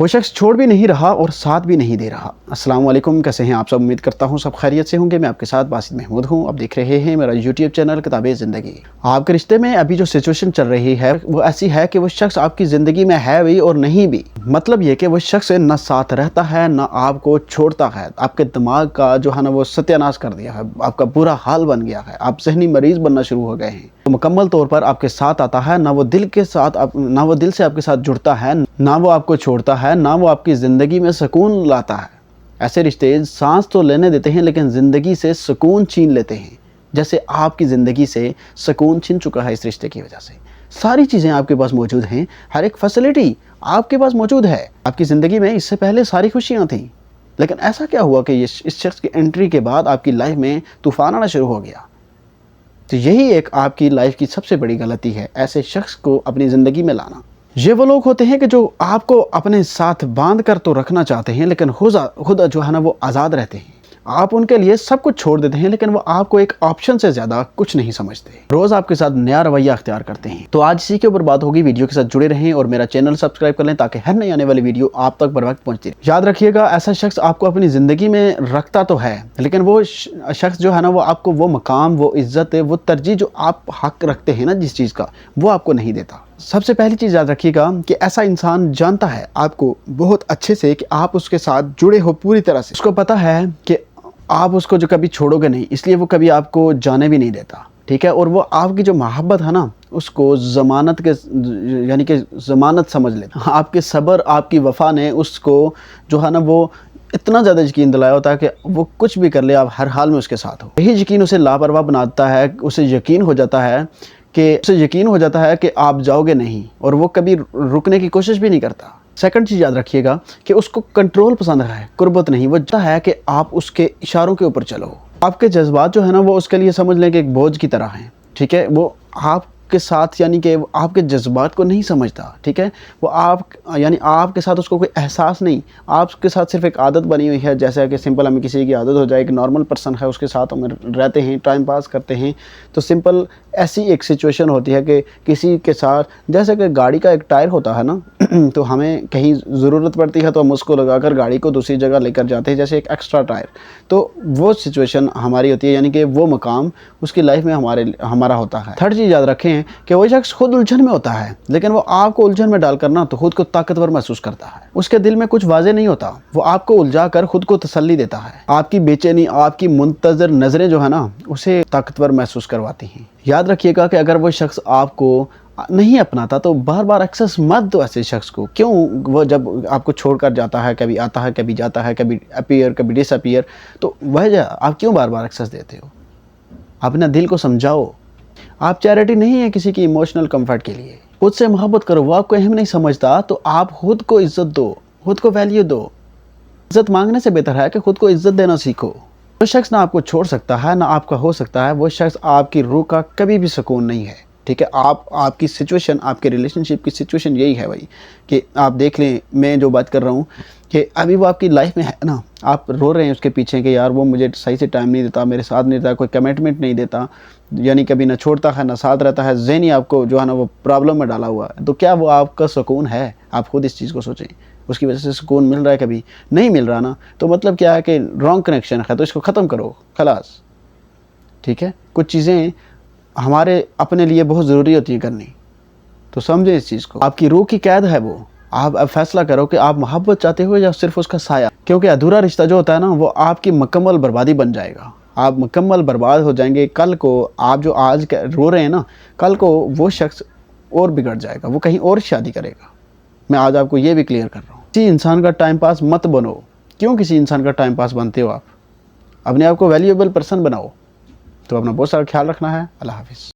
وہ شخص چھوڑ بھی نہیں رہا اور ساتھ بھی نہیں دے رہا۔ السلام علیکم، کیسے ہیں آپ سب؟ امید کرتا ہوں سب خیریت سے ہوں گے۔ میں آپ کے ساتھ باسط محمود ہوں۔ آپ دیکھ رہے ہیں میرا یوٹیوب چینل کتابِ زندگی۔ آپ کے رشتے میں ابھی جو سچویشن چل رہی ہے وہ ایسی ہے کہ وہ شخص آپ کی زندگی میں ہے بھی اور نہیں بھی۔ مطلب یہ کہ وہ شخص نہ ساتھ رہتا ہے نہ آپ کو چھوڑتا ہے۔ آپ کے دماغ کا جو ہے نا وہ ستیہ ناش کر دیا ہے، آپ کا برا حال بن گیا ہے، آپ ذہنی مریض بننا شروع ہو گئے ہیں۔ مکمل طور پر آپ کے ساتھ آتا ہے، نہ وہ دل سے آپ کے ساتھ جڑتا ہے، نہ وہ آپ کو چھوڑتا ہے، نہ وہ آپ کی زندگی میں سکون لاتا ہے۔ ایسے رشتے سانس تو لینے دیتے ہیں لیکن زندگی سے سکون چھین لیتے ہیں، جیسے آپ کی زندگی سے سکون چھن چکا ہے اس رشتے کی وجہ سے۔ ساری چیزیں آپ کے پاس موجود ہیں، ہر ایک فیسلٹی آپ کے پاس موجود ہے۔ آپ کی زندگی میں اس سے پہلے ساری خوشیاں تھیں، لیکن ایسا کیا ہوا کہ اس شخص کی انٹری کے بعد آپ کی لائف میں طوفان آنا شروع ہو گیا؟ تو یہی ایک آپ کی لائف کی سب سے بڑی غلطی ہے، ایسے شخص کو اپنی زندگی میں لانا۔ یہ وہ لوگ ہوتے ہیں کہ جو آپ کو اپنے ساتھ باندھ کر تو رکھنا چاہتے ہیں لیکن خود جو ہے نا وہ آزاد رہتے ہیں۔ آپ ان کے لیے سب کچھ چھوڑ دیتے ہیں لیکن وہ آپ کو ایک آپشن سے زیادہ کچھ نہیں سمجھتے، روز آپ کے ساتھ نیا رویہ اختیار کرتے ہیں۔ تو آج اسی کے اوپر بات ہوگی، ویڈیو کے ساتھ جڑے رہیں اور میرا چینل سبسکرائب کر لیں تاکہ ہر نئی آنے والی ویڈیو آپ تک بر وقت پہنچتی رہے۔ یاد رکھیے گا، ایسا شخص آپ کو اپنی زندگی میں رکھتا تو ہے لیکن وہ شخص جو ہے نا وہ آپ کو وہ مقام، وہ عزت، وہ ترجیح جو آپ حق رکھتے ہیں نا جس چیز کا، وہ آپ کو نہیں دیتا۔ سب سے پہلی چیز یاد رکھیے گا کہ ایسا انسان جانتا ہے آپ کو بہت اچھے سے کہ آپ اس کے ساتھ جڑے ہو پوری طرح سے۔ اس کو پتہ ہے کہ آپ اس کو جو کبھی چھوڑو گے نہیں، اس لیے وہ کبھی آپ کو جانے بھی نہیں دیتا، ٹھیک ہے؟ اور وہ آپ کی جو محبت ہے نا اس کو ضمانت سمجھ لیتا۔ آپ کے صبر، آپ کی وفا نے اس کو جو ہے نا وہ اتنا زیادہ یقین دلایا ہوتا ہے کہ وہ کچھ بھی کر لے آپ ہر حال میں اس کے ساتھ ہو۔ یہی یقین اسے لاپرواہ بناتا ہے، اسے یقین ہو جاتا ہے کہ آپ جاؤ گے نہیں، اور وہ کبھی رکنے کی کوشش بھی نہیں کرتا۔ سیکنڈ چیز یاد رکھیے گا کہ اس کو کنٹرول پسند ہے، قربت نہیں۔ وہ چاہتا ہے کہ آپ اس کے اشاروں کے اوپر چلو۔ آپ کے جذبات جو ہے نا وہ اس کے لیے سمجھ لیں کہ ایک بوجھ کی طرح ہیں، ٹھیک ہے؟ وہ آپ کے ساتھ یعنی کہ آپ کے جذبات کو نہیں سمجھتا، ٹھیک ہے؟ وہ آپ کے ساتھ اس کو کوئی احساس نہیں، آپ کے ساتھ صرف ایک عادت بنی ہوئی ہے، جیسا کہ سمپل ہمیں کسی کی عادت ہو جائے، ایک نارمل پرسن ہے اس کے ساتھ ہم رہتے ہیں، ٹائم پاس کرتے ہیں، تو سمپل ایسی ایک سچویشن ہوتی ہے کہ کسی کے ساتھ جیسے کہ گاڑی کا ایک ٹائر ہوتا ہے نا تو ہمیں کہیں ضرورت پڑتی ہے تو ہم اس کو لگا کر گاڑی کو دوسری جگہ لے کر جاتے ہیں، جیسے ایک ایکسٹرا ٹائر۔ تو وہ سچویشن ہماری ہوتی ہے، یعنی کہ وہ مقام اس کی لائف میں ہمارا ہوتا ہے۔ تھرڈ چیز یاد رکھیں کہ وہ شخص خود الجھن میں ہوتا ہے لیکن وہ آپ کو الجھن میں ڈال کر نا تو خود کو طاقتور محسوس کرتا ہے۔ اس کے دل میں کچھ واضح نہیں ہوتا، وہ آپ کو الجھا کر خود کو تسلی دیتا ہے۔ آپ کی بے چینی، آپ کی منتظر نظریں جو ہے نا اسے طاقتور محسوس کرواتی ہیں۔ یاد رکھیے گا کہ اگر وہ شخص آپ کو نہیں اپناتا تو بار بار ایکسس مت دو ایسے شخص کو۔ کیوں؟ وہ جب آپ کو چھوڑ کر جاتا ہے، کبھی آتا ہے، کبھی جاتا ہے، کبھی اپیئر، کبھی ڈس اپیئر، تو وجہ آپ کیوں بار بار ایکسس دیتے ہو؟ اپنے دل کو سمجھاؤ۔ آپ چیریٹی نہیں ہے کسی کی ایموشنل کمفرٹ کے لیے۔ خود سے محبت کرو۔ وہ آپ کو اہم نہیں سمجھتا تو آپ خود کو عزت دو، خود کو ویلیو دو۔ عزت مانگنے سے بہتر ہے کہ خود کو عزت دینا سیکھو۔ وہ شخص نہ آپ کو چھوڑ سکتا ہے نہ آپ کا ہو سکتا ہے، وہ شخص آپ کی روح کا کبھی بھی سکون نہیں ہے، ٹھیک ہے؟ آپ کی سچویشن، آپ کے ریلیشن شپ کی سچویشن یہی ہے بھائی کہ آپ دیکھ لیں، میں جو بات کر رہا ہوں کہ ابھی وہ آپ کی لائف میں ہے نا، آپ رو رہے ہیں اس کے پیچھے کہ یار وہ مجھے صحیح سے ٹائم نہیں دیتا، میرے ساتھ نہیں دیتا، کوئی کمٹمنٹ نہیں دیتا، یعنی کبھی نہ چھوڑتا ہے نہ ساتھ رہتا ہے، ذہنی آپ کو جو ہے نا وہ پرابلم میں ڈالا ہوا ہے۔ تو کیا وہ آپ کا سکون ہے؟ آپ خود اس چیز کو سوچیں۔ اس کی وجہ سے سکون مل رہا ہے؟ کبھی نہیں مل رہا نا، تو مطلب کیا ہے کہ رانگ کنیکشن ہے، تو اس کو ختم کرو، خلاص، ٹھیک ہے؟ کچھ چیزیں ہمارے اپنے لیے بہت ضروری ہوتی ہیں کرنی، تو سمجھیں اس چیز کو۔ آپ کی روح کی قید ہے وہ، آپ اب فیصلہ کرو کہ آپ محبت چاہتے ہو یا صرف اس کا سایہ، کیونکہ ادھورا رشتہ جو ہوتا ہے نا وہ آپ کی مکمل بربادی بن جائے گا۔ آپ مکمل برباد ہو جائیں گے۔ کل کو آپ جو آج رو رہے ہیں نا، کل کو وہ شخص اور بگڑ جائے گا، وہ کہیں اور شادی کرے گا۔ میں آج آپ کو یہ بھی کلیئر کر رہا ہوں۔ کسی انسان کا ٹائم پاس مت بنو۔ کیوں کسی انسان کا ٹائم پاس بنتے ہو؟ آپ اپنے آپ کو ویلیویبل پرسن بناؤ۔ تو اپنا بہت سارا خیال رکھنا ہے۔ اللہ حافظ۔